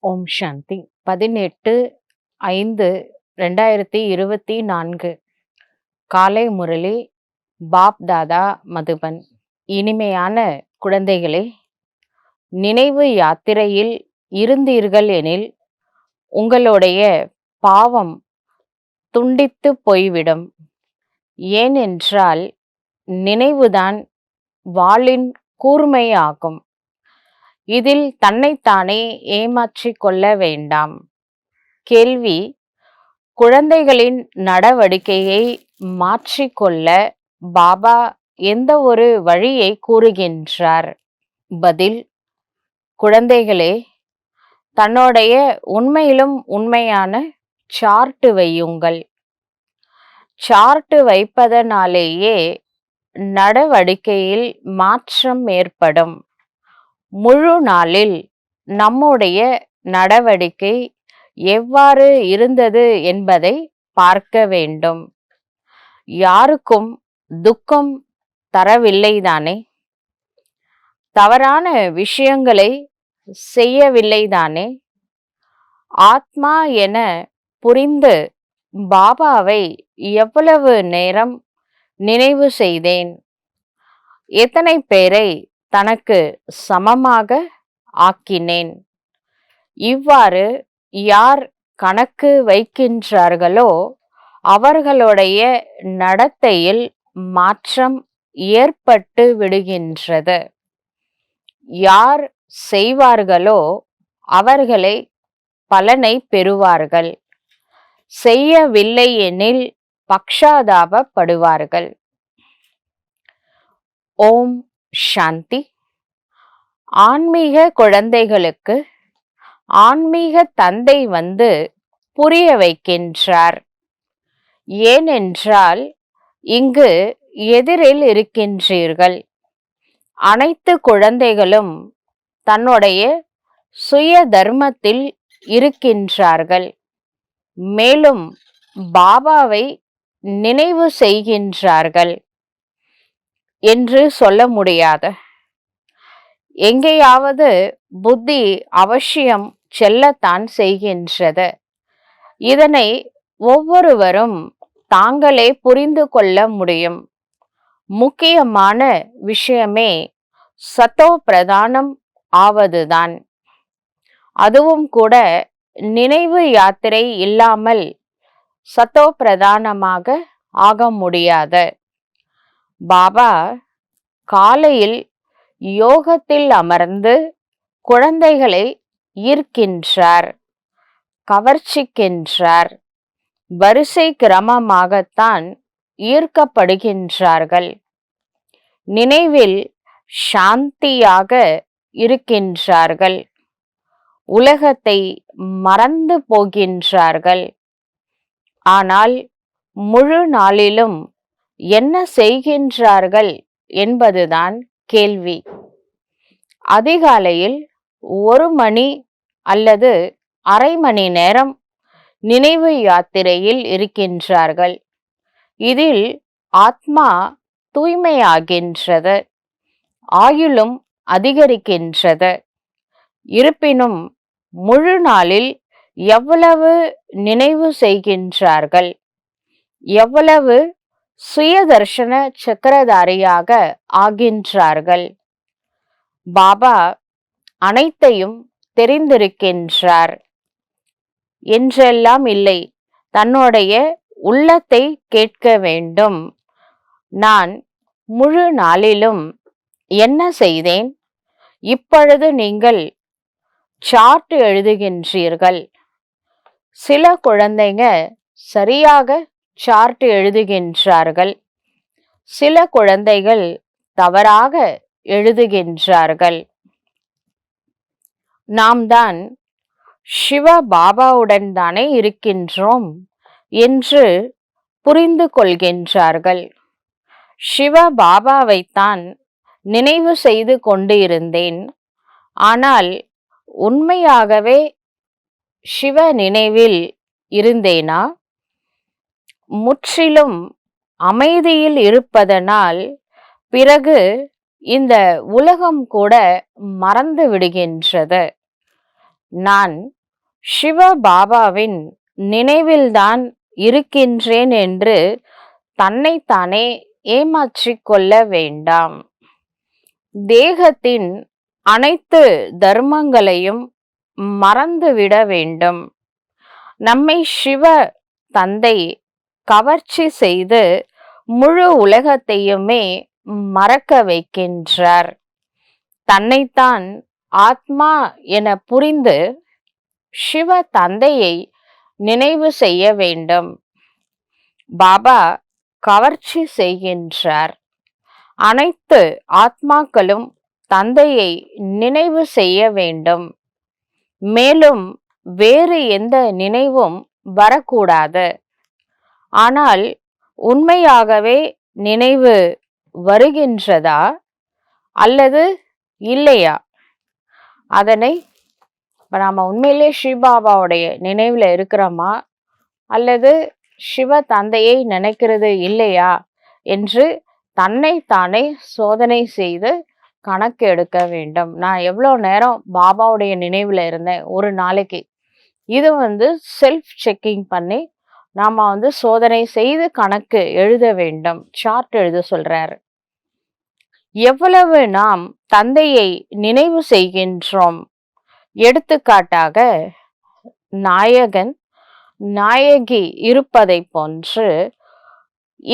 ஓம் சாந்தி. 18/5/2024 காலை முரளி பாப் தாதா மதுபன். இனிமையான குழந்தைகளே, நினைவு யாத்திரையில் இருந்தீர்கள் எனில் உங்களுடைய பாவம் துண்டித்து போய்விடும். ஏனென்றால் நினைவுதான் வாளின் கூர்மையாகும். இதில் தன்னைத்தானே ஏமாற்றிக் கொள்ள வேண்டாம். கேள்வி: குழந்தைகளின் நடவடிக்கையை மாற்றிக்கொள்ள பாபா எந்த ஒரு வழியை கூறுகின்றார்? பதில்: குழந்தைகளே, தன்னுடைய உண்மையிலும் உண்மையான சார்ட் வையுங்கள். சார்ட் வைப்பதனாலேயே நடவடிக்கையில் மாற்றம் ஏற்படும். முழு நாளில் நம்முடைய நடவடிக்கை எவ்வாறு இருந்தது என்பதை பார்க்க வேண்டும். யாருக்கும் துக்கம் தரவில்லைதானே? தவறான விஷயங்களை செய்யவில்லைதானே? ஆத்மா என புரிந்து பாபாவை எவ்வளவு நேரம் நினைவு செய்தேன்? எத்தனை பேரை தனக்கு சமமாக ஆக்கினேன்? இவ்வாறு யார் கணக்கு வைக்கின்றார்களோ அவர்களுடைய நடத்தையில் மாற்றம் ஏற்பட்டு விடுகின்றது. யார் செய்வார்களோ அவர்களே பலனை பெறுவார்கள். செய்யவில்லை எனில் பக்ஷாதாபப்படுவார்கள். ஓம் சாந்தி. ஆன்மீக குழந்தைகளுக்கு ஆன்மீக தந்தை வந்து புரிய வைக்கின்றார். ஏனென்றால் இங்கு எதிரில் இருக்கின்றீர்கள். அனைத்து குழந்தைகளும் தன்னுடைய சுய தர்மத்தில் இருக்கின்றார்கள். மேலும் பாபாவை நினைவு செய்கின்றார்கள் என்று சொல்ல முடியாது. எங்கேயாவது புத்தி அவசியம் செல்லத்தான் செய்கின்றது. இதனை ஒவ்வொருவரும் தாங்களே புரிந்து கொள்ள முடியும். முக்கியமான விஷயமே சத்தோ பிரதானம் ஆவதுதான். அதுவும் கூட நினைவு யாத்திரை இல்லாமல் சத்தோ பிரதானமாக ஆக முடியாது. பாபா காலையில் யோகத்தில் அமர்ந்து குழந்தைகளை ஈர்க்கின்றார், கவர்ச்சிக்கின்றார். வரிசை கிரமமாகத்தான் ஈர்க்கப்படுகின்றார்கள். நினைவில் சாந்தியாக இருக்கின்றார்கள். உலகத்தை மறந்து போகின்றார்கள். ஆனால் முழு நாளிலும் என்ன செய்கின்றார்கள் என்பதுதான் கேள்வி. அதிகாலையில் 1 மணி அல்லது அரை மணி நேரம் நினைவு யாத்திரையில் இருக்கின்றார்கள். இதில் ஆத்மா தூய்மையாகின்றது, ஆயுளும் அதிகரிக்கின்றது. இருப்பினும் முழு நாளில் எவ்வளவு நினைவு செய்கின்றார்கள், எவ்வளவு சுயதர்ஷன சக்கரதாரியாக ஆகின்றார்கள். பாபா அனைத்தையும் தெரிந்திருக்கின்றார் என்றெல்லாம் இல்லை. தன்னுடைய உள்ளத்தை கேட்க வேண்டும். நான் முழு நாளிலும் என்ன செய்தேன்? இப்பொழுது நீங்கள் சார்ட் எழுதுகின்றீர்கள். சில குழந்தைங்க சரியாக சார்ட் எழுதுகின்றார்கள், சில குழந்தைகள் தவறாக எழுதுகின்றார்கள். நாம் தான் சிவ பாபாவுடன் தானே இருக்கின்றோம் என்று புரிந்து கொள்கின்றார்கள். சிவ பாபாவைத்தான் நினைவு செய்து கொண்டு இருந்தேன். ஆனால் உண்மையாகவே சிவ நினைவில் இருந்தேனா? முற்றிலும் அமைதியில் இருப்பதனால் பிறகு இந்த உலகம் கூட மறந்து விடுகின்றது. நான் சிவ பாபாவின் நினைவில்தான் இருக்கின்றேன் என்று தன்னைத்தானே ஏமாற்றிக் கொள்ள வேண்டாம். தேகத்தின் அனைத்து தர்மங்களையும் மறந்துவிட வேண்டும். நம்மை சிவ தந்தை கவர்ச்சி செய்து முழு உலகத்தையுமே மறக்க வைக்கின்றார். தன்னைத்தான் ஆத்மா என புரிந்து சிவ தந்தையை நினைவு செய்ய வேண்டும். பாபா கவர்ச்சி செய்கின்றார். அனைத்து ஆத்மாக்களும் தந்தையை நினைவு செய்ய வேண்டும். மேலும் வேறு எந்த நினைவும் வரக்கூடாது. ஆனால் உண்மையாகவே நினைவு வருகின்றதா அல்லது இல்லையா? அதனை நாம உண்மையிலே ஸ்ரீபாபாவுடைய நினைவுல இருக்கிறோமா அல்லது சிவ தந்தையை நினைக்கிறது இல்லையா என்று தன்னைத்தானே சோதனை செய்து கணக்கு எடுக்க வேண்டும். நான் எவ்வளோ நேரம் பாபாவுடைய நினைவுல இருந்தேன் ஒரு நாளைக்கு? இது செல்ஃப் செக்கிங் பண்ணி நாம சோதனை செய்து கணக்கு எழுத வேண்டும். சார்ட் எழுத சொல்றாரு. எவ்வளவு நாம் தந்தையை நினைவு செய்கின்றோம்? எடுத்துக்காட்டாக நாயகன் நாயகி இருப்பதை போன்று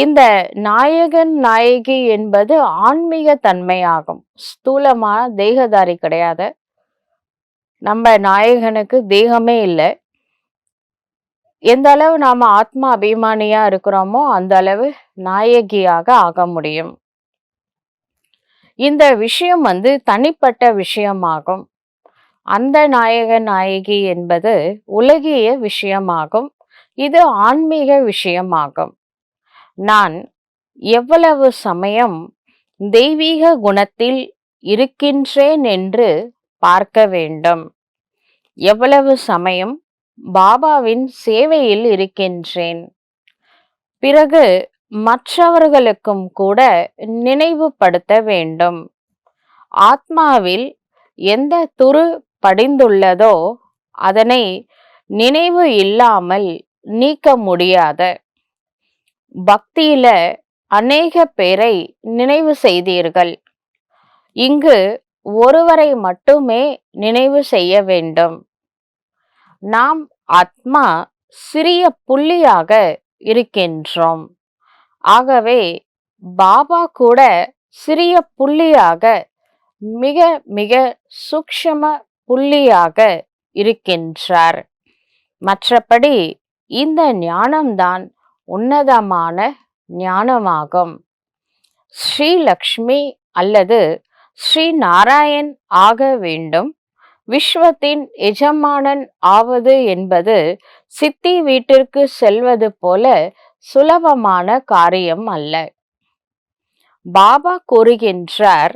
இந்த நாயகன் நாயகி என்பது ஆன்மீக தன்மையாகும். ஸ்தூலமா தேகதாரி கிடையாது. நம்ம நாயகனுக்கு தேகமே இல்லை. எந்த அளவு நாம ஆத்மா அபிமானியா இருக்கிறோமோ அந்த அளவு நாயகியாக ஆக முடியும். இந்த விஷயம் தனிப்பட்ட விஷயமாகும். அந்த நாயகன் நாயகி என்பது உலகிய விஷயமாகும். இது ஆன்மீக விஷயமாகும். நான் எவ்வளவு சமயம் தெய்வீக குணத்தில் இருக்கின்றேன் என்று பார்க்க வேண்டும். எவ்வளவு சமயம் பாபாவின் சேவையில் இருக்கின்றேன். பிறகு மற்றவர்களுக்கும் கூட நினைவுபடுத்த வேண்டும். ஆத்மாவில் எந்த துரு படிந்துள்ளதோ அதனை நினைவு இல்லாமல் நீக்க முடியாது. பக்தியில அநேக பேரை நினைவு செய்தீர்கள். இங்கு ஒருவரை மட்டுமே நினைவு செய்ய வேண்டும். நாம் ஆத்மா சிறிய புள்ளியாக இருக்கின்றோம். ஆகவே பாபா கூட சிறிய புள்ளியாக, மிக மிக சூக்ஷ்ம புள்ளியாக இருக்கின்றார். மற்றபடி இந்த ஞானம்தான் உன்னதமான ஞானமாகும். ஸ்ரீ லக்ஷ்மி அல்லது ஸ்ரீ நாராயண் ஆக வேண்டும். விஸ்வத்தின் எஜமானன் ஆவது என்பது சித்தி வீட்டிற்கு செல்வது போல சுலபமான காரியம் அல்ல. பாபா கூறுகின்றார்,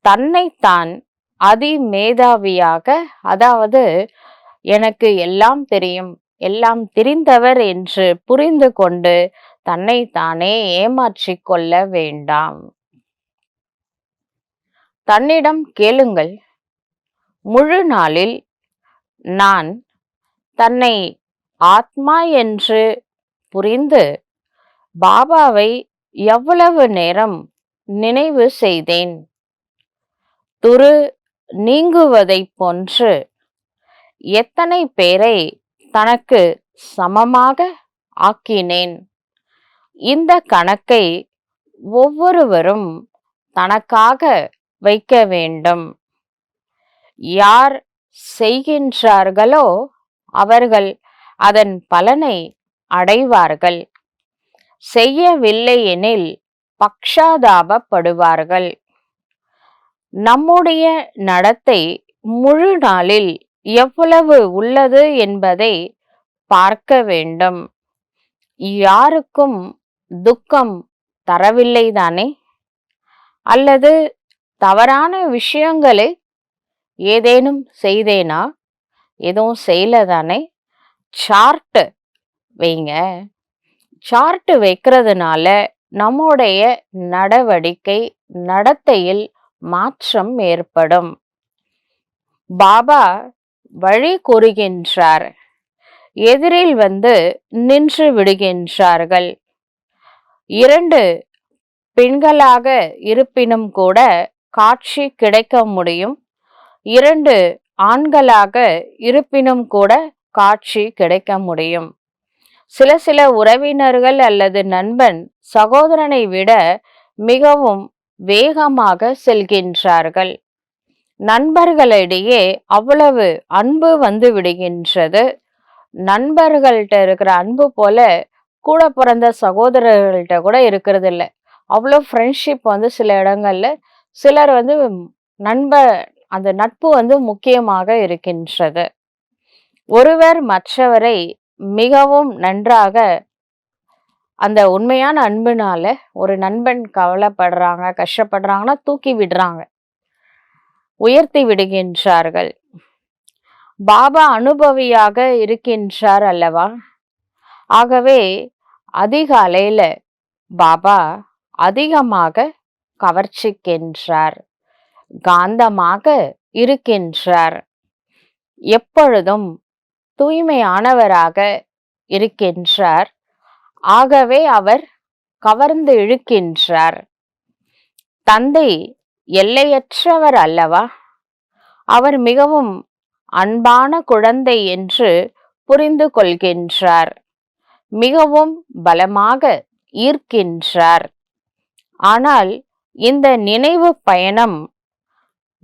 தன்னைத்தான் அதிமேதாவியாக, அதாவது எனக்கு எல்லாம் தெரியும், எல்லாம் தெரிந்தவர் என்று புரிந்து கொண்டு தன்னைத்தானே ஏமாற்றிக் கொள்ள வேண்டாம். தன்னிடம் கேளுங்கள். முழு நாளில் நான் தன்னை ஆத்மா என்று புரிந்து பாபாவை எவ்வளவு நேரம் நினைவு செய்தேன்? துரு நீங்குவதைப் போன்று எத்தனை பேரை தனக்கு சமமாக ஆக்கினேன்? இந்த கணக்கை ஒவ்வொருவரும் தனக்காக வைக்க வேண்டும். யார் செய்கின்றார்களோ அவர்கள் அதன் பலனை அடைவார்கள். செய்யவில்லை எனில் பக்ஷாதாபப்படுவார்கள். நம்முடைய நடத்தை முழு நாளில் எவ்வளவு உள்ளது என்பதை பார்க்க வேண்டும். யாருக்கும் துக்கம் தரவில்லைதானே? அல்லது தவறான விஷயங்களை ஏதேனும் செய்தேனா? எதுவும் செய்யலதானே? சார்ட் வைங்க. சார்ட் வைக்கிறதுனால நம்முடைய நடவடிக்கை நடத்தையில் மாற்றம் ஏற்படும். பாபா வழி கூறுகின்றார். எதிரில் வந்து நின்று விடுகின்றார்கள். 2 பெண்களாக இருப்பினும் கூட காட்சி கிடைக்க முடியும். 2 ஆண்களாக இருப்பினும் கூட காட்சி கிடைக்க முடியும். சில உறவினர்கள் அல்லது நண்பன் சகோதரனை விட மிகவும் வேகமாக செல்கின்றார்கள். நண்பர்களிடையே அவ்வளவு அன்பு வந்து விடுகின்றது. நண்பர்கள்ட்ட இருக்கிற அன்பு போல கூட பிறந்த சகோதரர்கள்ட்ட கூட இருக்கிறது இல்லை. அவ்வளோ ஃப்ரெண்ட்ஷிப் வந்து சில இடங்கள்ல சிலர் வந்து அந்த நட்பு வந்து முக்கியமாக இருக்கின்றது. ஒருவர் மற்றவரை மிகவும் நன்றாக அந்த உண்மையான அன்புனால ஒரு நண்பன் கவலைப்படுறாங்க, கஷ்டப்படுறாங்கன்னா தூக்கி விடுறாங்க, உயர்த்தி விடுகின்றார்கள். பாபா அனுபவியாக இருக்கின்றார் அல்லவா? ஆகவே அதிகாலையில பாபா அதிகமாக கவர்ச்சிக்கின்றார், காந்தமாக இருக்கின்றார். எப்பொழுதும் தூய்மையானவராக இருக்கின்றார். ஆகவே அவர் கவர்ந்து இழுக்கின்றார். தந்தை எல்லையற்றவர் அல்லவா? அவர் மிகவும் அன்பான குழந்தை என்று புரிந்து கொள்கின்றார். மிகவும் பலமாக ஈர்க்கின்றார். ஆனால் இந்த நினைவு பயணம்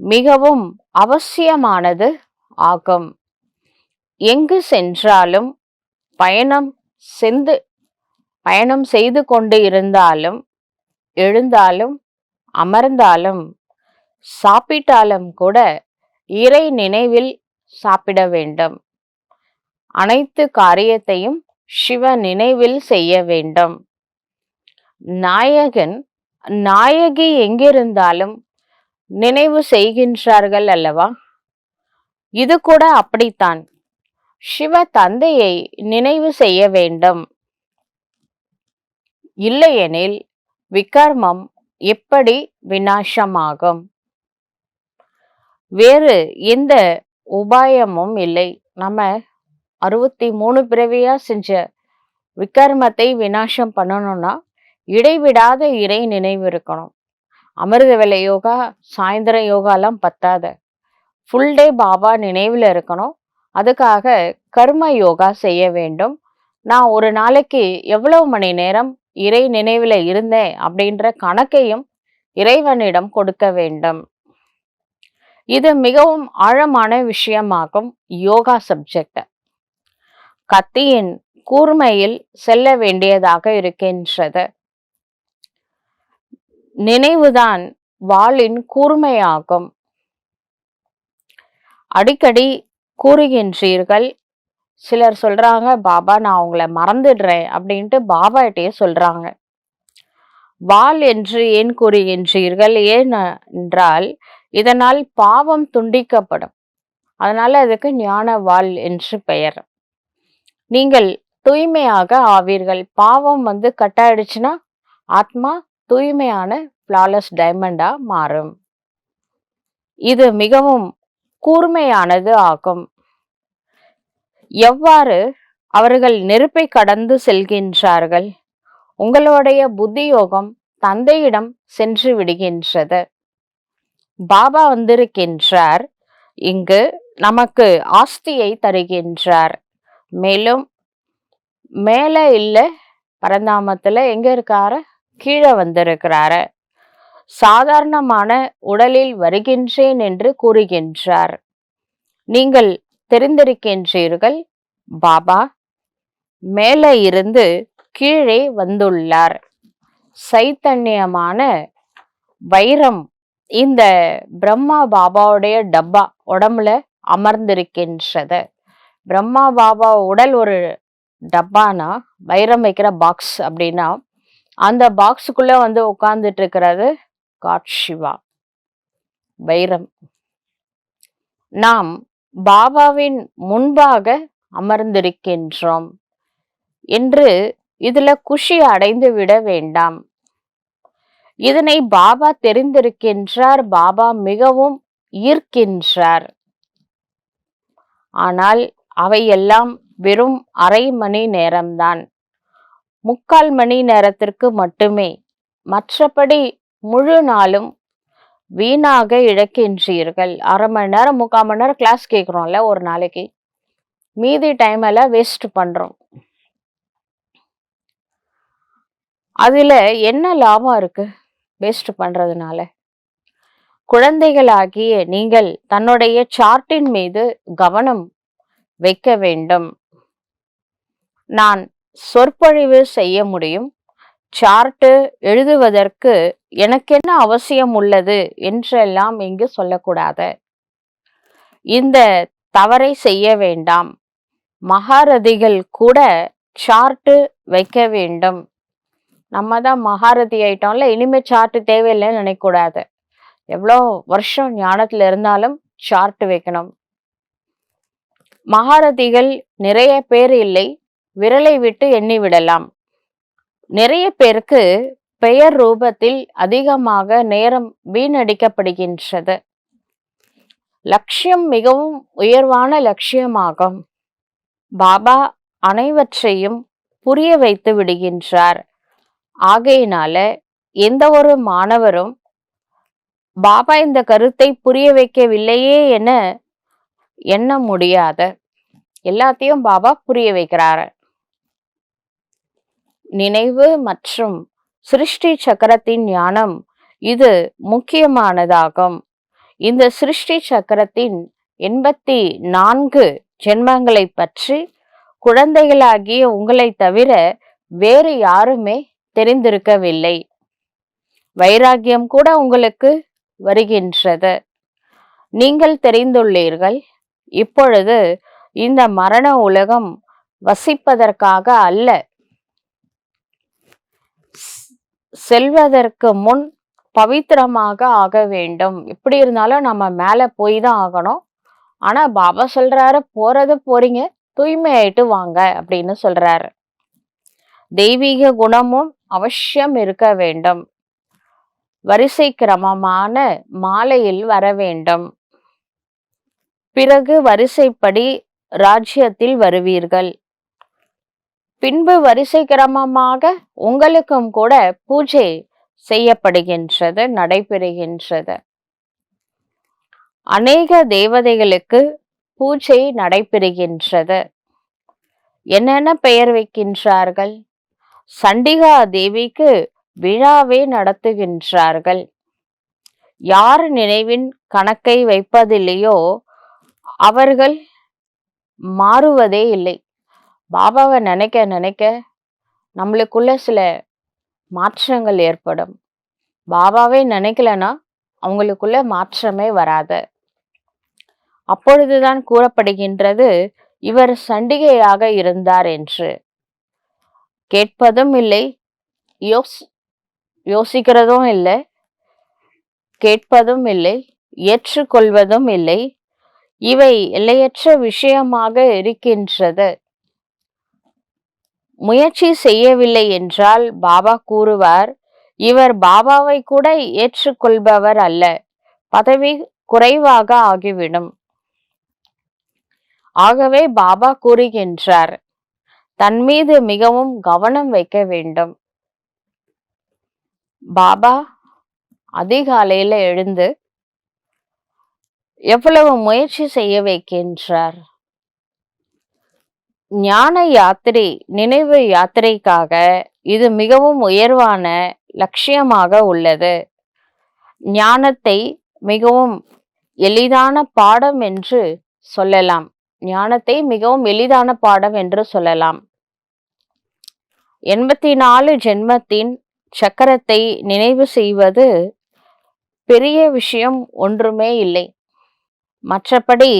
மிகவும் அவசியமானது ஆகும். எங்கு சென்றாலும் பயணம் செய்து கொண்டு இருந்தாலும், எழுந்தாலும், அமர்ந்தாலும், சாப்பிட்டாலும் கூட இறை நினைவில் சாப்பிட வேண்டும். அனைத்து காரியத்தையும் சிவ நினைவில் செய்ய வேண்டும். நாயகன் நாயகி எங்கிருந்தாலும் நினைவு செய்கின்றார்கள் அல்லவா? இது கூட அப்படித்தான். சிவ தந்தையை நினைவு செய்ய வேண்டும். இல்லையெனில் விகர்மம் எப்படி விநாசமாகும்? வேறு எந்த உபாயமும் இல்லை. நம்ம 63 பிறவியா செஞ்ச விகர்மத்தை விநாசம் பண்ணணும்னா இடைவிடாத இறை நினைவு இருக்கணும். அமிர்த வேலை யோகா, சாயந்தர யோகாலாம் பத்தாத, ஃபுல் டே பாபா நினைவில் இருக்கணும். அதுக்காக கர்ம யோகா செய்ய வேண்டும். நான் ஒரு நாளைக்கு எவ்வளவு மணி நேரம் இறை நினைவில் இருந்தேன் அப்படின்ற கணக்கையும் இறைவனிடம் கொடுக்க வேண்டும். இது மிகவும் ஆழமான விஷயமாகும். யோகா சப்ஜெக்ட் கத்தியின் கூர்மையில் செல்ல வேண்டியதாக இருக்கின்றது. நினைவுதான் வாளின் கூர்மையாகும். அடிக்கடி கூறுகின்றீர்கள். சிலர் சொல்றாங்க, பாபா நான் உங்களை மறந்துடுறேன் அப்படின்ட்டு பாபாட்டே சொல்றாங்க. வாள் என்று ஏன் கூறுகின்றீர்கள்? ஏன் என்றால் இதனால் பாவம் துண்டிக்கப்படும். அதனால அதுக்கு ஞான வாள் என்று பெயர். நீங்கள் தூய்மையாக ஆவீர்கள். பாவம் கட் ஆயிடுச்சுன்னா ஆத்மா தூய்மையான ஃப்ளாலஸ் டைமண்டா மாறும். இது மிகவும் கூர்மையானது ஆகும். எவ்வாறு அவர்கள் நெருப்பை கடந்து செல்கின்றார்கள்? உங்களுடைய புத்தியோகம் தந்தையிடம் சென்று விடுகின்றது. பாபா வந்திருக்கின்றார். இங்கு நமக்கு ஆஸ்தியை தருகின்றார். மேலும் மேல இல்ல, பரந்தாமத்துல எங்க இருக்காரு? கீழே வந்திருக்கிறாரு. சாதாரணமான உடலில் வருகின்றேன் என்று கூறுகின்றார். நீங்கள் தெரிந்திருக்கின்றீர்கள், பாபா மேலே இருந்து கீழே வந்துள்ளார். சைத்தன்யமான வைரம் இந்த பிரம்மா பாபாவுடைய டப்பா உடம்புல அமர்ந்திருக்கின்றது. பிரம்மா பாபா உடல் ஒரு டப்பானா, வைரம் வைக்கிற பாக்ஸ் அப்படின்னா, அந்த பாக்ஸுக்குள்ள உட்கார்ந்துட்டு இருக்கிறது காட் சிவா, வைரம். நாம் பாபாவின் முன்பாக அமர்ந்திருக்கின்றோம் என்று இதுல குஷி அடைந்து விட வேண்டாம். இதனை பாபா தெரிந்திருக்கின்றார். பாபா மிகவும் ஈர்க்கின்றார். ஆனால் அவையெல்லாம் வெறும் அரை மணி நேரம்தான், 3/4 மணி நேரத்திற்கு மட்டுமே. மற்றபடி முழு நாளும் வீணாக இழக்கின்றீர்கள். 1/2 மணி நேரம் 3/4 மணி நேரம் கிளாஸ் கேட்குறோம்ல ஒரு நாளைக்கு, மீதி டைம் எல்லாம் வேஸ்ட் பண்றோம். அதுல என்ன லாபம் இருக்கு வேஸ்ட் பண்றதுனால? குழந்தைகளாகிய நீங்கள் தன்னுடைய சார்ட்டின் மீது கவனம் வைக்க வேண்டும். நான் சொற்பொழிவு செய்ய முடியும், சார்ட்டு எழுதுவதற்கு எனக்கு என்ன அவசியம் உள்ளது என்றெல்லாம் இங்கு சொல்லக்கூடாது. இந்த தவறை செய்ய வேண்டாம். மகாரதிகள் கூட சார்ட்டு வைக்க வேண்டும். நம்ம தான் மகாரதி ஆயிட்டோம்ல, இனிமே சார்ட் தேவையில்லைன்னு நினைக்கக்கூடாது. எவ்வளோ வருஷம் ஞானத்துல இருந்தாலும் சார்ட் வைக்கணும். மகாரதிகள் நிறைய பேர் இல்லை, விரலை விட்டு எண்ணி விடலாம். நிறைய பேருக்கு பெயர் ரூபத்தில் அதிகமாக நேரம் வீணடிக்கப்படுகின்றது. லட்சியம் மிகவும் உயர்வான லட்சியமாகும். பாபா அனைவற்றையும் புரிய வைத்து விடுகின்றார். ஆகையினால எந்த ஒரு மாணவரும் பாபா இந்த கருத்தை புரிய வைக்கவில்லையே என எண்ண முடியாது. எல்லாத்தையும் பாபா புரிய வைக்கிறாரு. நினைவு மற்றும் சிருஷ்டி சக்கரத்தின் ஞானம் இது முக்கியமானதாகும். இந்த சிருஷ்டி சக்கரத்தின் 84 ஜென்மங்களை பற்றி குழந்தைகளாகிய உங்களை தவிர வேறு யாருமே தெரிந்திருக்கவில்லை. வைராகியம் கூட உங்களுக்கு வருகின்றது. நீங்கள் தெரிந்துள்ளீர்கள், இப்பொழுது இந்த மரண உலகம் வசிப்பதற்காக அல்ல, செல்வதற்கு முன் பவித்திரமாக ஆக வேண்டும். எப்படி இருந்தாலும் நம்ம மேல போய் தான் ஆகணும். ஆனா பாபா சொல்றாரு, போறது போறீங்க, தூய்மையாயிட்டு வாங்க அப்படின்னு சொல்றாரு. தெய்வீக குணமும் அவசியம் இருக்க வேண்டும். வரிசை கிரமமான மாலையில் வர வேண்டும். பிறகு வரிசைப்படி ராஜ்யத்தில் வருவீர்கள். பின்பு வரிசை கிரமமாக உங்களுக்கும் கூட பூஜை செய்யப்படுகின்றது, நடைபெறுகின்றது. அநேக தேவதைகளுக்கு பூஜை நடைபெறுகின்றது. என்னென்ன பெயர் வைக்கின்றார்கள்? சண்டிகா தேவிக்கு விழாவை நடத்துகின்றார்கள். யார் நினைவின் கணக்கை வைப்பதில்லையோ அவர்கள் மாறுவதே இல்லை. பாபாவை நினைக்க நினைக்க நம்மளுக்குள்ள சில மாற்றங்கள் ஏற்படும். பாபாவை நினைக்கலன்னா அவங்களுக்குள்ள மாற்றமே வராது. அப்பொழுதுதான் கூறப்படுகின்றது, இவர் சண்டிகையாக இருந்தார் என்று. கேட்பதும் இல்லை, யோசிக்கிறதும் இல்லை, கேட்பதும் இல்லை, ஏற்றுக்கொள்வதும் இல்லை. இவை எல்லையற்ற விஷயமாக இருக்கின்றது. முயற்சி செய்யவில்லை என்றால் பாபா கூறுவார், இவர் பாபாவை கூட ஏற்றுக்கொள்பவர் அல்ல, பதவி குறைவாக ஆகிவிடும். ஆகவே பாபா கூறுகின்றார், தன் மீது மிகவும் கவனம் வைக்க வேண்டும். பாபா அதிகாலையில எழுந்து எவ்வளவு முயற்சி செய்ய வைக்கின்றார். ஞான யாத்திரை, நினைவு யாத்திரைக்காக இது மிகவும் உயர்வான லட்சியமாக உள்ளது. ஞானத்தை மிகவும் எளிதான பாடம் என்று சொல்லலாம். ஞானத்தை மிகவும் எளிதான பாடம் என்று சொல்லலாம். 84 ஜென்மத்தின் சக்கரத்தை நினைவு செய்வது பெரிய விஷயம் ஒன்றுமே இல்லை. மற்றபடி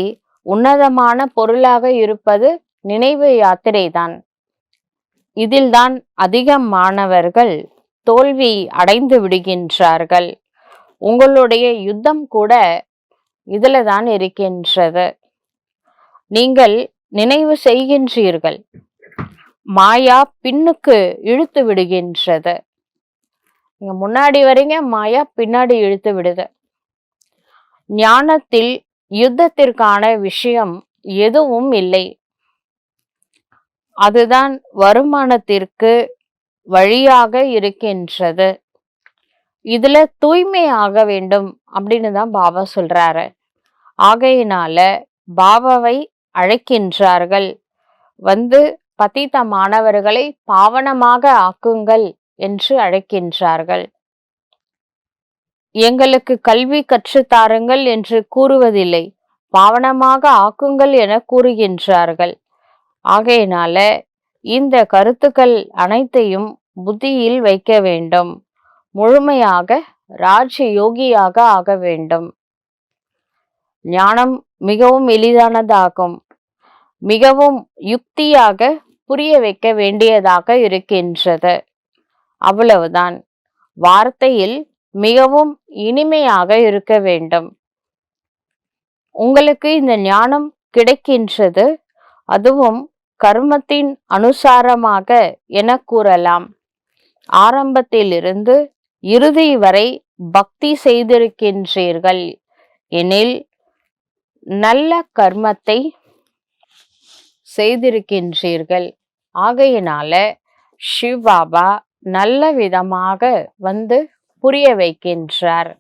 உன்னதமான பொருளாக இருப்பது நினைவு யாத்திரைதான். இதில்தான் அதிக மாணவர்கள் தோல்வி அடைந்து விடுகின்றார்கள். உங்களுடைய யுத்தம் கூட இதுல தான் இருக்கின்றது. நீங்கள் நினைவு செய்கின்றீர்கள், மாயா பின்னுக்கு இழுத்து விடுகின்றது. நீங்க முன்னாடி வரீங்க, மாயா பின்னாடி இழுத்து விடுது. ஞானத்தில் யுத்தத்திற்கான விஷயம் எதுவும் இல்லை. அதுதான் வருமானத்திற்கு வழியாக இருக்கின்றது. இதுல தூய்மையாக வேண்டும் அப்படின்னு தான் பாபா சொல்றாரு. ஆகையினால பாபாவை அழைக்கின்றார்கள், வந்து பதித்த மாணவர்களை பாவனமாக ஆக்குங்கள் என்று அழைக்கின்றார்கள். எங்களுக்கு கல்வி கற்றுத்தாருங்கள் என்று கூறுவதில்லை, பாவனமாக ஆக்குங்கள் என கூறுகின்றார்கள். ஆகையினால இந்த கருத்துக்கள் அனைத்தையும் புத்தியில் வைக்க வேண்டும். முழுமையாக ராஜ யோகியாக ஆக வேண்டும். ஞானம் மிகவும் எளிதானதாகும். மிகவும் யுக்தியாக புரிய வைக்க வேண்டியதாக இருக்கின்றது. அவ்வளவுதான். வார்த்தையில் மிகவும் இனிமையாக இருக்க வேண்டும். உங்களுக்கு இந்த ஞானம் கிடைக்கின்றது, அதுவும் கர்மத்தின் அனுசாரமாக என கூறலாம். ஆரம்பத்திலிருந்து இறுதி வரை பக்தி செய்திருக்கின்றீர்கள் எனில் நல்ல கர்மத்தை செய்திருக்கின்றீர்கள். ஆகையினால சிவபாபா நல்ல விதமாக வந்து புரிய வைக்கின்றார்.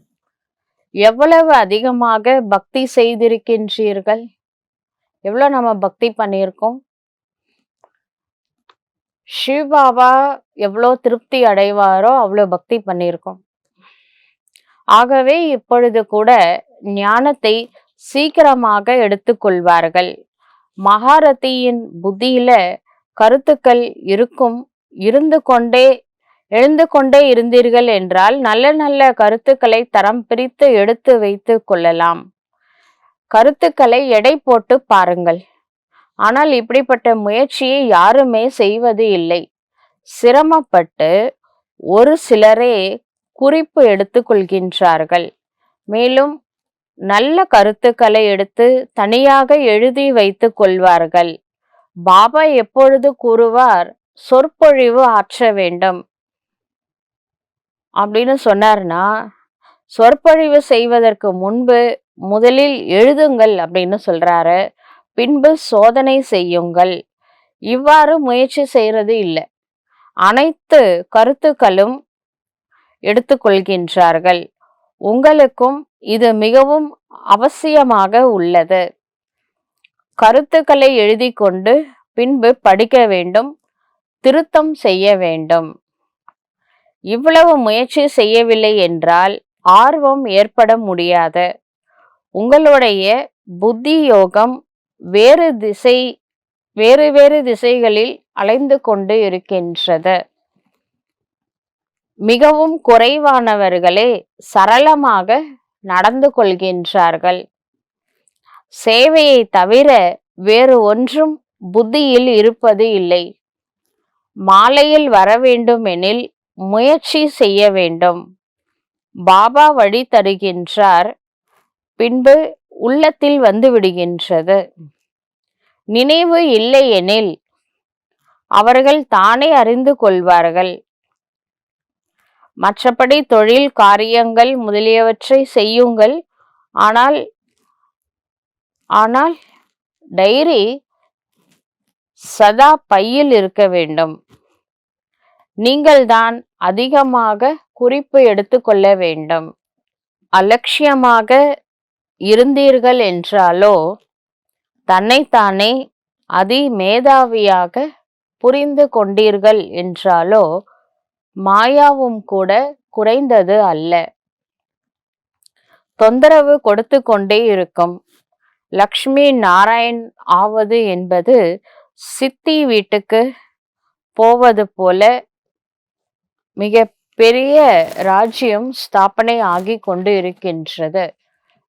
எவ்வளவு அதிகமாக பக்தி செய்திருக்கின்றீர்கள்? எவ்வளவு நம்ம பக்தி பண்ணியிருக்கோம்? சிவபாபா எவ்வளோ திருப்தி அடைவாரோ அவ்வளோ பக்தி பண்ணியிருக்கோம். ஆகவே இப்பொழுது கூட ஞானத்தை சீக்கிரமாக எடுத்துக்கொள்வார்கள். மகாரதியின் புத்தியில கருத்துக்கள் இருக்கும், எழுந்து கொண்டே இருந்தீர்கள் என்றால் நல்ல நல்ல கருத்துக்களை தரம் பிரித்து எடுத்து வைத்து கொள்ளலாம். கருத்துக்களை எடை போட்டு பாருங்கள். ஆனால் இப்படிப்பட்ட முயற்சியை யாருமே செய்வது இல்லை. சிரமப்பட்டு ஒரு சிலரே குறிப்பு எடுத்து கொள்கின்றார்கள். மேலும் நல்ல கருத்துக்களை எடுத்து தனியாக எழுதி வைத்து கொள்வார்கள். பாபா எப்பொழுது கூறுவார், சொற்பொழிவு ஆற்ற வேண்டும் அப்படின்னு சொன்னார்னா, சொற்பொழிவு செய்வதற்கு முன்பு முதலில் எழுதுங்கள் அப்படின்னு சொல்றாரு. பின்பு சோதனை செய்யுங்கள். இவ்வாறு முயற்சி செய்யறது இல்லை. அனைத்து கருத்துக்களும் எடுத்துக்கொள்கின்றார்கள். உங்களுக்கும் இது மிகவும் அவசியமாக உள்ளது. கருத்துக்களை எழுதி கொண்டு பின்பு படிக்க வேண்டும், திருத்தம் செய்ய வேண்டும். இவ்வளவு முயற்சி செய்யவில்லை என்றால் ஆர்வம் ஏற்பட முடியாது. உங்களுடைய புத்தி யோகம் வேறு வேறு திசைகளில் அலைந்து கொண்டு இருக்கின்றது. மிகவும் குறைவானவர்களே சரளமாக நடந்து கொள்கின்றார்கள். சேவையை தவிர வேறு ஒன்றும் புத்தியில் இருப்பது இல்லை. மாலையில் வர வேண்டும் எனில் முயற்சி செய்ய வேண்டும். பாபா வழி தருகின்றார். பின்பு உள்ளத்தில் வந்து விடுகின்றது. நினைவு இல்லை எனில் அவர்கள் தானே அறிந்து கொள்வார்கள். மற்றபடி தொழில் காரியங்கள் முதலியவற்றை செய்யுங்கள். ஆனால் ஆனால் டைரி சதா பையில் இருக்க வேண்டும். நீங்கள்தான் அதிகமாக குறிப்பு எடுத்துக்கொள்ள வேண்டும். அலட்சியமாக இருந்தீர்கள் என்றாலோ, தன்னைத்தானே அதிமேதாவியாக புரிந்து கொண்டீர்கள் என்றாலோ, மாயாவும் கூட குறைந்தது அல்ல. தொந்தரவு கொடுத்து கொண்டே இருக்கும். லக்ஷ்மி நாராயண் ஆவது என்பது சித்தி வீட்டுக்கு போவது போல மிக பெரிய ராஜ்யம் ஸ்தாபனை ஆகி கொண்டு இருக்கின்றது.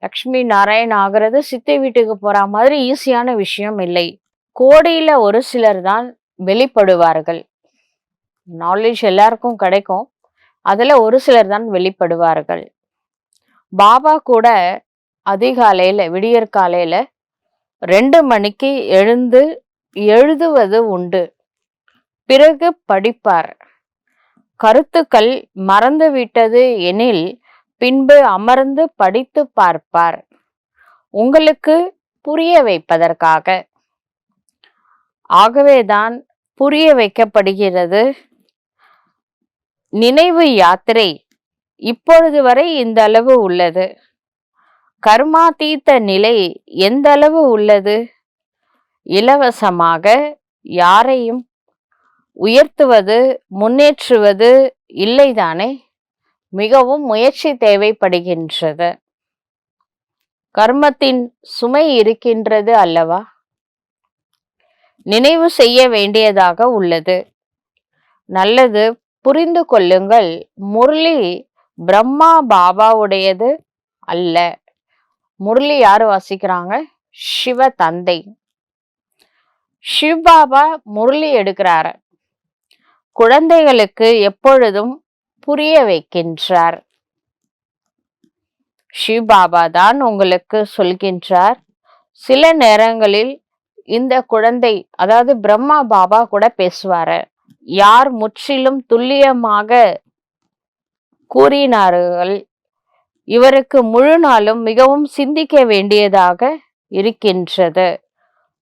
லக்ஷ்மி நாராயண் ஆகிறது சித்தி வீட்டுக்கு போற மாதிரி ஈஸியான விஷயம் இல்லை. கோடியில ஒரு சிலர் தான் வெளிப்படுவார்கள். நாலேஜ் எல்லாருக்கும் கிடைக்கும், அதுல ஒரு சிலர் தான் வெளிப்படுவார்கள். பாபா கூட அதிகாலையில விடியற்காலையில 2 மணிக்கு எழுந்து எழுதுவது உண்டு. பிறகு படிப்பார். கருத்துக்கள் மறந்துவிட்டது எனில் பின்பு அமர்ந்து படித்து பார்ப்பார். உங்களுக்கு புரிய வைப்பதற்காக. ஆகவேதான் புரிய வைக்கப்படுகிறது. நினைவு யாத்திரை இப்பொழுது வரை இந்த அளவு உள்ளது. கர்மாதீத்த நிலை எந்த அளவு உள்ளது? இலவசமாக யாரையும் உயர்த்துவது முன்னேற்றுவது இல்லைதானே? மிகவும் முயற்சி தேவைப்படுகின்றது. கர்மத்தின் சுமை இருக்கின்றது அல்லவா? நினைவு செய்ய வேண்டியதாக உள்ளது. நல்லது, புரிந்து கொள்ளுங்கள். முரளி பிரம்மா பாபாவுடையது அல்ல. முரளி யாரு வாசிக்கிறாங்க? சிவ தந்தை. சிவபாபா முரளி எடுக்கிறாரு. குழந்தைகளுக்கு எப்பொழுதும் புரிய வைக்கின்றார். சிவபாபா தான் உங்களுக்கு சொல்கின்றார். சில நேரங்களில் இந்த குழந்தை, அதாவது பிரம்மா பாபா கூட பேசுவாரு. யார் முற்றிலும் துல்லியமாக கூறினார்கள், இவருக்கு முழு நாளும் மிகவும் சிந்திக்க வேண்டியதாக இருக்கின்றது.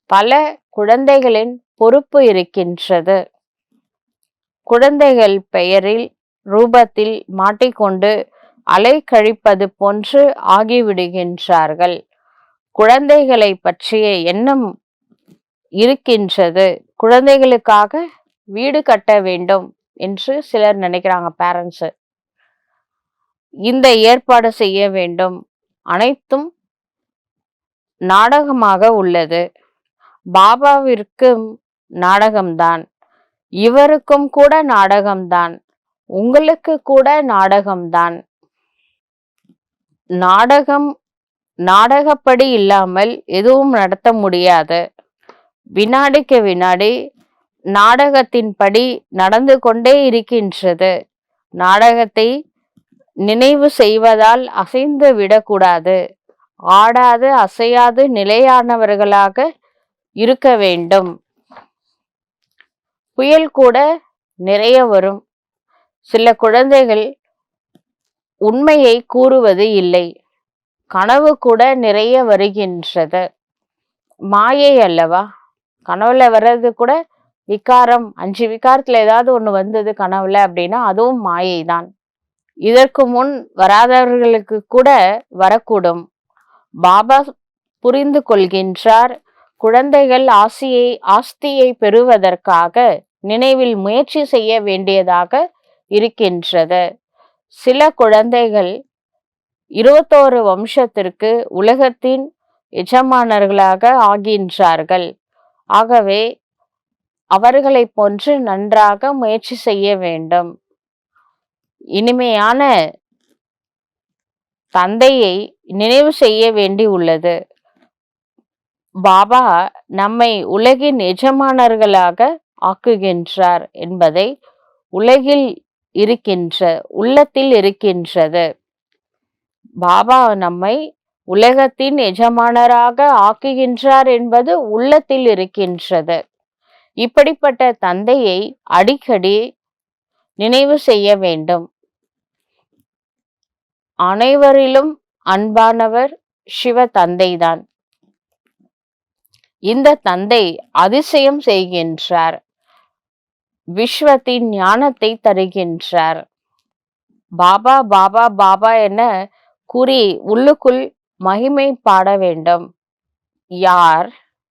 பல குழந்தைகளின் பொறுப்பு இருக்கின்றது. குழந்தைகள் பெயரில் ரூபத்தில் மாட்டிக்கொண்டு அலை கழிப்பது போன்று ஆகிவிடுகின்றார்கள். குழந்தைகளை பற்றிய எண்ணம் இருக்கின்றது. குழந்தைகளுக்காக வீடு கட்ட வேண்டும் என்று சிலர் நினைக்கிறாங்க. பேரண்ட்ஸ் இந்த ஏற்பாடு செய்ய வேண்டும். அனைத்தும் நாடகமாக உள்ளது. பாபாவிற்கும் நாடகம்தான், இவருக்கும் கூட நாடகம்தான், உங்களுக்கு கூட நாடகம்தான். நாடகப்படி இல்லாமல் எதுவும் நடத்த முடியாது. வினாடிக்கு வினாடி நாடகத்தின்படி நடந்து கொண்டே இருக்கின்றது. நாடகத்தை நினைவு செய்வதால் அசைந்து விடக்கூடாது. ஆடாது அசையாது நிலையானவர்களாக இருக்க வேண்டும். புயல் கூட நிறைய வரும். சில குழந்தைகள் உண்மையை கூறுவது இல்லை. கனவு கூட நிறைய வருகின்றது. மாயை அல்லவா? கனவுல வர்றது கூட விகாரம். 5 விகாரத்துல ஏதாவது ஒண்ணு வந்தது கனவுல அப்படின்னா அதுவும் மாயை தான். இதற்கு முன் வராதவர்களுக்கு கூட வரக்கூடும். பாபா புரிந்து கொள்கின்றார். குழந்தைகள் ஆஸ்தியை பெறுவதற்காக நினைவில் முயற்சி செய்ய வேண்டியதாக இருக்கின்றது. சில குழந்தைகள் 21 வம்சத்திற்கு உலகத்தின் எஜமானர்களாக ஆகின்றார்கள். ஆகவே அவர்களை போன்று நன்றாக முயற்சி செய்ய வேண்டும். இனிமையான தந்தையை நினைவு செய்ய வேண்டி உள்ளது. பாபா நம்மை உலகின் எஜமானர்களாக ஆக்குகின்றார் என்பதை உள்ளத்தில் இருக்கின்றது. பாபா நம்மை உலகத்தின் எஜமானராக ஆக்குகின்றார் என்பது உள்ளத்தில் இருக்கின்றது. இப்படிப்பட்ட தந்தையை அடிக்கடி நினைவு செய்ய வேண்டும். அனைவரிலும் அன்பானவர் சிவ தந்தைதான். இந்த தந்தை அதிசயம் செய்கின்றார். விஸ்வத்தின் ஞானத்தை தருகின்றார். பாபா பாபா பாபா என கூறி உள்ளுக்குள் மகிமை பாட வேண்டும். யார்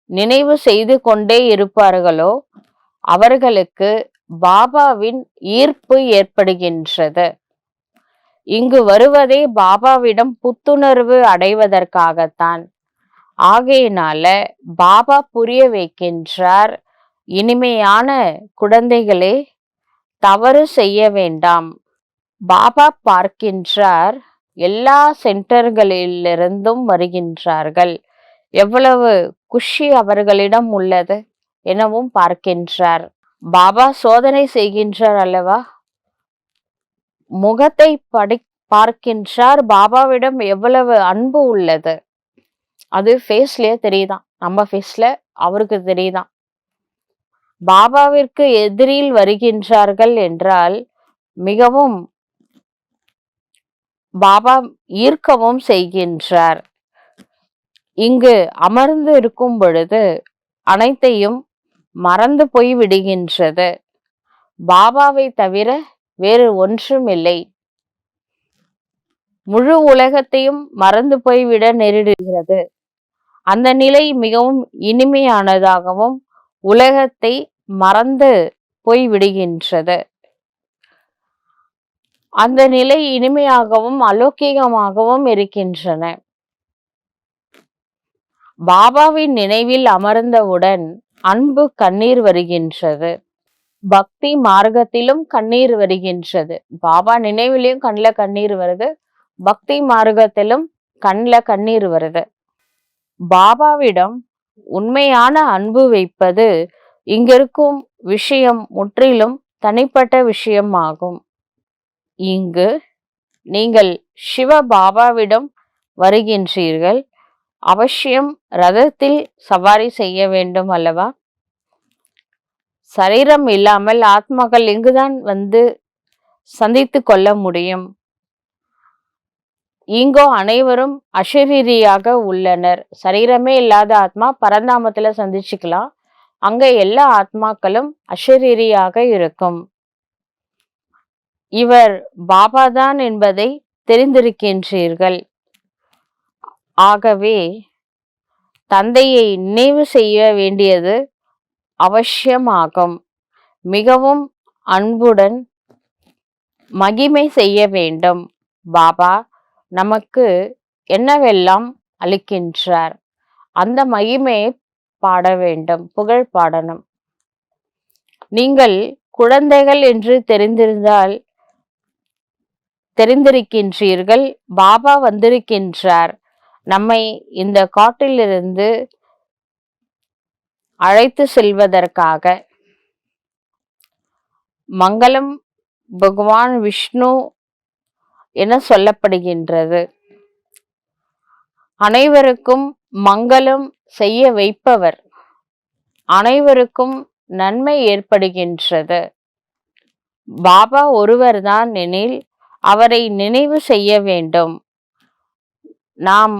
நினைவு செய்து கொண்டே இருப்பார்களோ அவர்களுக்கு பாபாவின் ஈர்ப்பு ஏற்படுகின்றது. இங்கு வருவதே பாபாவிடம் புத்துணர்வு அடைவதற்காகத்தான். ஆகையினால பாபா புரிய வைக்கின்றார், இனிமையான குழந்தைகளே, தவறு செய்ய வேண்டாம். பாபா பார்க்கின்றார், எல்லா சென்டர்களிலிருந்தும் வருகின்றார்கள், எவ்வளவு குஷி அவர்களிடம் உள்ளது எனவும் பார்க்கின்றார். பாபா சோதனை செய்கின்றார் அல்லவா, முகத்தை பார்க்கின்றார், பாபாவிடம் எவ்வளவு அன்பு உள்ளது அது ஃபேஸ்லயே தெரியுதான். நம்ம ஃபேஸ்ல அவருக்கு தெரியுதான். பாபாவிற்கு எதிரில் வருகின்றார்கள் என்றால் மிகவும் பாபா ஈர்க்கவும் செய்கின்றார். இங்கு அமர்ந்து இருக்கும் பொழுது அனைத்தையும் மறந்து போய் விடுகின்றது. பாபாவை தவிர வேறு ஒன்றும் இல்லை. முழு உலகத்தையும் மறந்து போய்விட நேரிடுகிறது. அந்த நிலை மிகவும் இனிமையானதாகவும் உலகத்தை மறந்து போய் விடுகின்றது. அந்த நிலை இனிமையாகவும் அலௌகிகமாகவும் இருக்கின்றன. பாபாவின் நினைவில் அமர்ந்தவுடன் அன்பு கண்ணீர் வருகின்றது. பக்தி மார்க்கத்திலும் கண்ணீர் வருகின்றது. பாபா நினைவிலையும் கண்ணில் கண்ணீர் வருது, பக்தி மார்க்கத்திலும் கண்ணில் கண்ணீர் வருது. பாபாவிடம் உண்மையான அன்பு வைப்பது இங்கிருக்கும் விஷயம் முற்றிலும் தனிப்பட்ட விஷயம் ஆகும். இங்கு நீங்கள் சிவ பாபாவிடம் வருகின்றீர்கள், அவசியம் ரதத்தில் சவாரி செய்ய வேண்டும் அல்லவா? சரீரம் இல்லாமல் ஆத்மாக்கள் இங்குதான் வந்து சந்தித்து கொள்ள முடியும். இங்கோ அனைவரும் அஷரீரியாக உள்ளனர். சரீரமே இல்லாத ஆத்மா பரந்தாமத்துல சந்திச்சுக்கலாம். அங்க எல்லா ஆத்மாக்களும் அஷரீரியாக இருக்கும். இவர் பாபாதான் என்பதை தெரிந்திருக்கின்றீர்கள். ஆகவே தந்தையை நினைவு செய்ய வேண்டியது அவசியமாகும். மிகவும் அன்புடன் மகிமை செய்ய வேண்டும். பாபா நமக்கு என்னவெல்லாம் அளிக்கின்றார் அந்த மகிமையை பாட வேண்டும், புகழ் பாடணும். நீங்கள் குழந்தைகள் என்று தெரிந்திருக்கின்றீர்கள். பாபா வந்திருக்கின்றார் நம்மை இந்த காட்டிலிருந்து அழைத்து செல்வதற்காக. மங்களம் பகவான் விஷ்ணு என சொல்லப்படுகின்றது. அனைவருக்கும் மங்களம் செய்ய வைப்பவர், அனைவருக்கும் நன்மை ஏற்படுகின்றது. பாபா ஒருவர்தான் எனில் அவரை நினைவு செய்ய வேண்டும். நாம்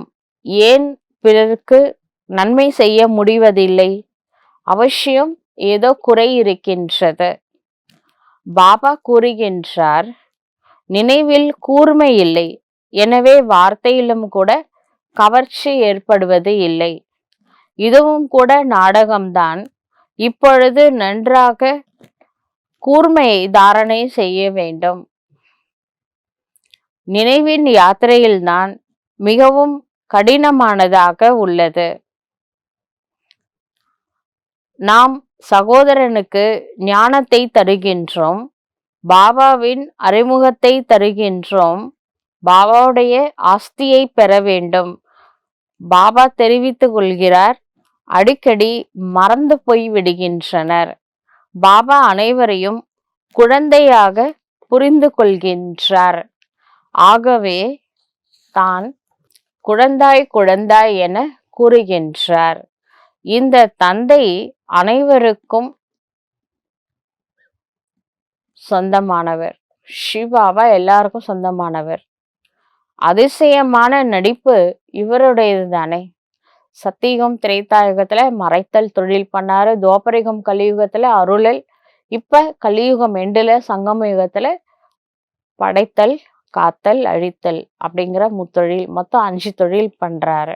ஏன் பிறருக்கு நன்மை செய்ய முடிவதில்லை? அவசியம் ஏதோ குறை இருக்கின்றது. பாபா கூறுகின்றார், நினைவில் கூர்மை இல்லை, எனவே வார்த்தையிலும் கூட கவர்ச்சி ஏற்படுவது இல்லை. இதுவும் கூட நாடகம்தான். இப்பொழுது நன்றாக கூர்மையை தாரணை செய்ய வேண்டும். நினைவின் யாத்திரையில்தான் மிகவும் கடினமானதாக உள்ளது. நாம் சகோதரனுக்கு ஞானத்தை தருகின்றோம், பாபாவின் அறிமுகத்தை தருகின்றோம். பாபாவுடைய ஆஸ்தியை பெற வேண்டும். பாபா தெரிவித்துக் கொள்கிறார், அடிக்கடி மறந்து போய் விடுகின்றனர். பாபா அனைவரையும் குழந்தையாக புரிந்து கொள்கின்றார். ஆகவே தான் குழந்தாய் குழந்தாய் என கூறுகின்றார். இந்த தந்தை அனைவருக்கும் சொந்தமானவர். சிவாவா எல்லாருக்கும் சொந்தமானவர். அதிசயமான நடிப்பு இவருடையது தானே. சத்தியுகம் திரேதாயுகத்துல மறைத்தல் தொழில் பண்ணாரு. துவாபரயுகம் கலியுகத்துல அருளல். இப்ப கலியுகம் எண்டுல சங்கம யுகத்துல படைத்தல், காத்தல், அழித்தல் அப்படிங்கிற முத்தொழில், மொத்தம் 5 தொழில் பண்றாரு.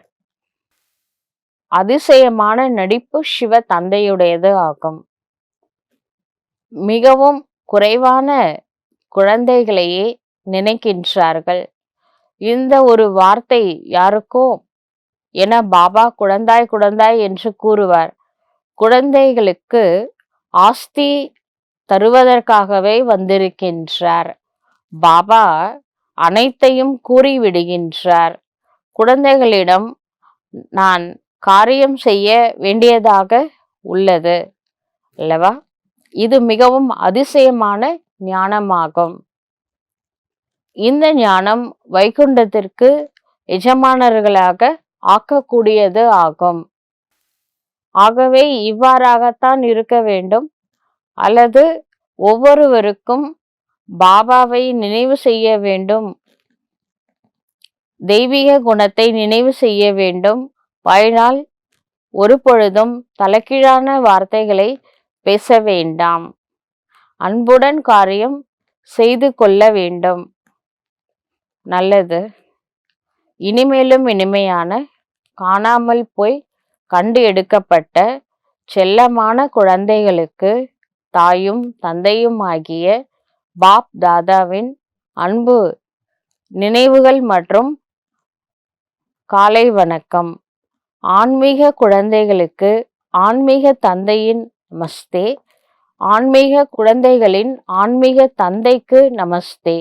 அதிசயமான நடிப்பு சிவ தந்தையுடையது ஆகும். மிகவும் குறைவான குழந்தைகளையே நினைக்கின்றார்கள். இந்த ஒரு வார்த்தை யாருக்கோ என பாபா குழந்தாய் குழந்தாய் என்று கூறுவார். குழந்தைகளுக்கு ஆஸ்தி தருவதற்காகவே வந்திருக்கின்றார். பாபா அனைத்தையும் கூறிவிடுகின்றார். குழந்தைகளிடம் நான் காரியம் செய்ய வேண்டியதாக உள்ளது அல்லவா? இது மிகவும் அதிசயமான ஞானமாகும். இந்த ஞானம் வைகுண்டத்திற்கு எஜமானர்களாக ஆக்கக்கூடியது ஆகும். ஆகவே இவ்வாறாகத்தான் இருக்க வேண்டும். அல்லது ஒவ்வொருவருக்கும் பாபாவை நினைவு செய்ய வேண்டும், தெய்வீக குணத்தை நினைவு செய்ய வேண்டும். வாழ்நாள் ஒரு பொழுதும் தலைகீழான வார்த்தைகளை பேச வேண்டாம். அன்புடன் காரியம் செய்து கொள்ள வேண்டும். நல்லது. இனிமேலும் இனிமையான காணாமல் போய் கண்டு எடுக்கப்பட்ட செல்லமான குழந்தைகளுக்கு தாயும் தந்தையும் ஆகிய பாப் தாதாவின் அன்பு நினைவுகள் மற்றும் காலை வணக்கம். ஆன்மீக குழந்தைகளுக்கு ஆன்மீக தந்தையின் நமஸ்தே. ஆன்மீக குழந்தைகளின் ஆன்மீக தந்தைக்கு நமஸ்தே.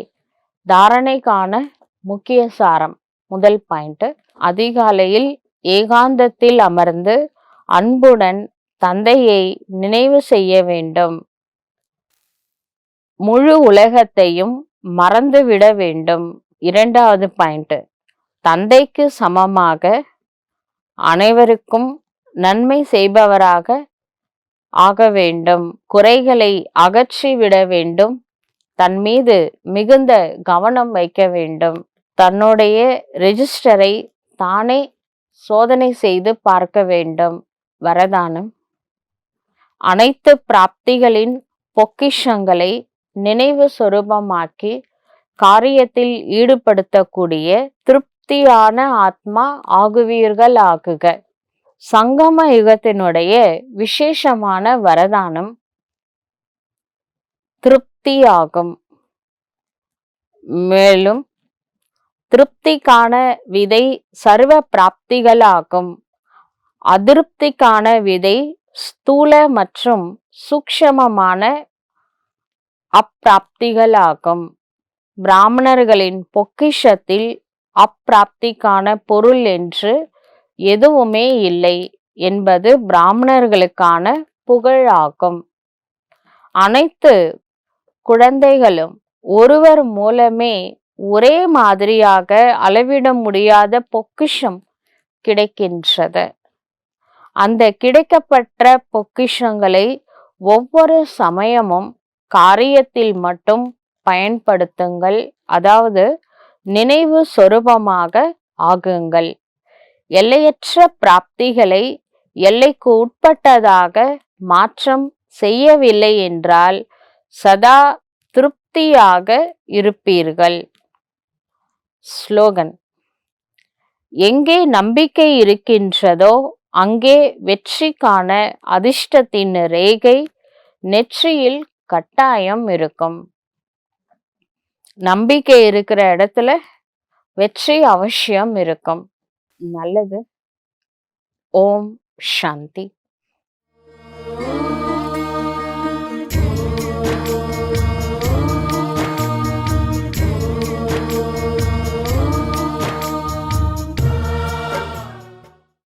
தாரணைக்கான முக்கிய சாரம். முதல் பாயிண்ட், அதிகாலையில் ஏகாந்தத்தில் அமர்ந்து அன்புடன் தந்தையை நினைவு செய்ய வேண்டும். முழு உலகத்தையும் மறந்துவிட வேண்டும். இரண்டாவது பாயிண்ட், தந்தைக்கு சமமாக அனைவருக்கும் நன்மை செய்பவராக ஆக வேண்டும். குறைகளை அகற்றிவிட வேண்டும். தன் மீது மிகுந்த கவனம் வைக்க வேண்டும். தன்னுடைய ரெஜிஸ்டரை தானே சோதனை செய்து பார்க்க வேண்டும். வரதானம், அனைத்து பிராப்திகளின் பொக்கிஷங்களை நினைவு சொரூபமாக்கி காரியத்தில் ஈடுபடுத்தக்கூடிய திருப்தியான ஆத்மா ஆகுவீர்கள் ஆகுக. சங்கம யுகத்தினுடைய விசேஷமான வரதானம் திருப்தி ஆகும். மேலும் திருப்திக்கான விதை சர்வ பிராப்திகளாகும். அதிருப்திக்கான விதை ஸ்தூல மற்றும் சூக்ஷ்மமான அப்பிராப்திகளாகும். பிராமணர்களின் பொக்கிஷத்தில் அப்பிராப்திக்கான பொருள் என்று எதுவுமே இல்லை என்பது பிராமணர்களுக்கான புகழ் ஆகும். அனைத்து குழந்தைகளும் ஒருவர் மூலமே ஒரே மாதிரியாக அளவிட முடியாத பொக்கிஷம் கிடைக்கின்றது. அந்த கிடைக்கப்பட்ட பொக்கிஷங்களை ஒவ்வொரு சமயமும் காரியத்தில் மட்டும் பயன்படுத்துங்கள். அதாவது நினைவு சொரூபமாக ஆகுங்கள். எல்லையற்ற பிராப்திகளை எல்லைக்கு உட்பட்டதாக மாற்றம் செய்யவில்லை என்றால் சதா திருப்தியாக இருப்பீர்கள். ஸ்லோகன், எங்கே நம்பிக்கை இருக்கின்றதோ அங்கே வெற்றிக்கான அதிர்ஷ்டத்தின் ரேகை நெற்றியில் கட்டாயம் இருக்கும். நம்பிக்கை இருக்கிற இடத்துல வெற்றி அவசியம் இருக்கும். நல்லது. ஓம் சாந்தி.